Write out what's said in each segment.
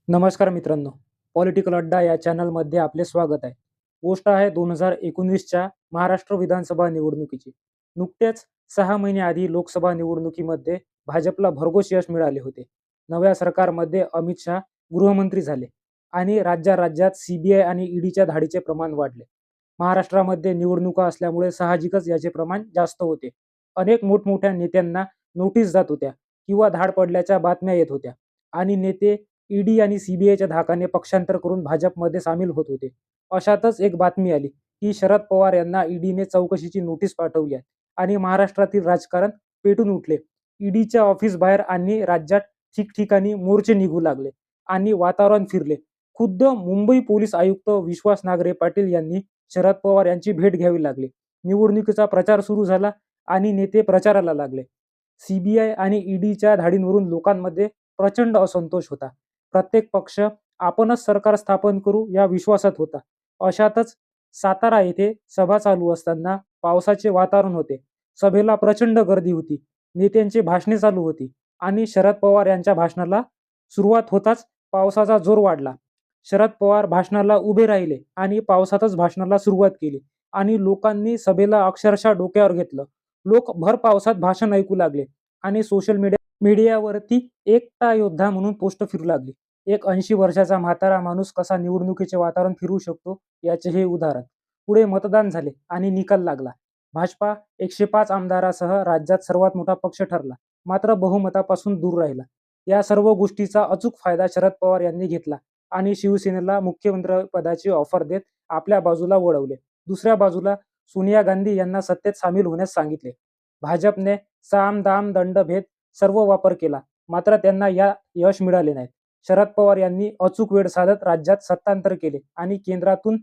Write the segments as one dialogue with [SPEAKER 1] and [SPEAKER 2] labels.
[SPEAKER 1] नमस्कार मित्रांनो, पॉलिटिकल अड्डा या चॅनलमध्ये आपले स्वागत आहे. गोष्ट आहे 2019च्या महाराष्ट्र विधानसभा निवडणुकीची. नुकतेच 6 महिने आधी लोकसभा निवडणुकीमध्ये भाजपला भरघोस यश मिळाले होते. नव्या सरकारमध्ये अमित शहा गृहमंत्री झाले आणि राज्यात सीबीआय आणि ईडीच्या धाडीचे प्रमाण वाढले. महाराष्ट्रामध्ये निवडणुका असल्यामुळे साहजिकच याचे प्रमाण जास्त होते. अनेक मोठमोठ्या नेत्यांना नोटीस जात होत्या किंवा धाड पडल्याच्या बातम्या येत होत्या आणि नेते ईडी आणि सीबीआयच्या धाकाने पक्षांतर करून भाजपमध्ये सामील होत होते. अशातच एक बातमी आली की शरद पवार यांना ईडीने चौकशीची नोटीस पाठवली आहे आणि महाराष्ट्रातील राजकारण पेटून उठले. ईडीच्या ऑफिस बाहेर आणि राज्यात ठिकठिकाणी मोर्चे निघू लागले आणि वातावरण फिरले. खुद्द मुंबई पोलीस आयुक्त विश्वास नागरे पाटील यांनी शरद पवार यांची भेट घ्यावी लागली. निवडणुकीचा प्रचार सुरू झाला आणि नेते प्रचाराला लागले. सीबीआय आणि ईडीच्या धाडींवरून लोकांमध्ये प्रचंड असंतोष होता. प्रत्येक पक्ष आपणच सरकार स्थापन करू या विश्वासात होता. अशातच सातारा येथे सभा चालू असताना पावसाचे वातावरण होते. सभेला प्रचंड गर्दी होती. नेत्यांची भाषणे चालू होती आणि शरद पवार यांच्या भाषणाला सुरुवात होताच पावसाचा जोर वाढला. शरद पवार भाषणाला उभे राहिले आणि पावसातच भाषणाला सुरुवात केली आणि लोकांनी सभेला अक्षरशः डोक्यावर घेतलं. लोक भर पावसात भाषण ऐकू लागले आणि सोशल मीडियावरती एकता योद्धा म्हणून पोस्ट फिरू लागली. एक 80 वर्षाचा म्हातारा माणूस कसा निवडणुकीचे वातावरण फिरवू शकतो याचे हे उदाहरण. पुढे मतदान झाले आणि निकाल लागला. भाजपा 105 आमदारासह राज्यात सर्वात मोठा पक्ष ठरला, मात्र बहुमतापासून दूर राहिला. या सर्व गोष्टीचा अचूक फायदा शरद पवार यांनी घेतला आणि शिवसेनेला मुख्यमंत्रिपदाची ऑफर देत आपल्या बाजूला वळवले. दुसऱ्या बाजूला सोनिया गांधी यांना सत्तेत सामील होण्यास सांगितले. भाजपने साम दाम दंडभेद सर्व वापर केला, मात्र त्यांना या यश मिळाले नाही. शरद पवार यांनी अचूक वेळ साधत राज्यात सत्तांतर केले आणि केंद्रातून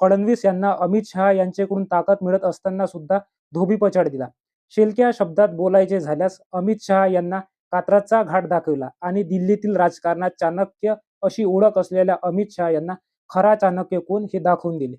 [SPEAKER 1] फडणवीस यांना अमित शहा यांच्याकडून ताकद मिळत असताना सुद्धा धोबीपछाड दिला. शेलक्या शब्दात बोलायचे झाल्यास अमित शहा यांना कात्रजचा घाट दाखविला आणि दिल्लीतील राजकारणात चाणक्य अशी ओळख असलेल्या अमित शहा यांना खरा चाणक्य कोण हे दाखवून दिले.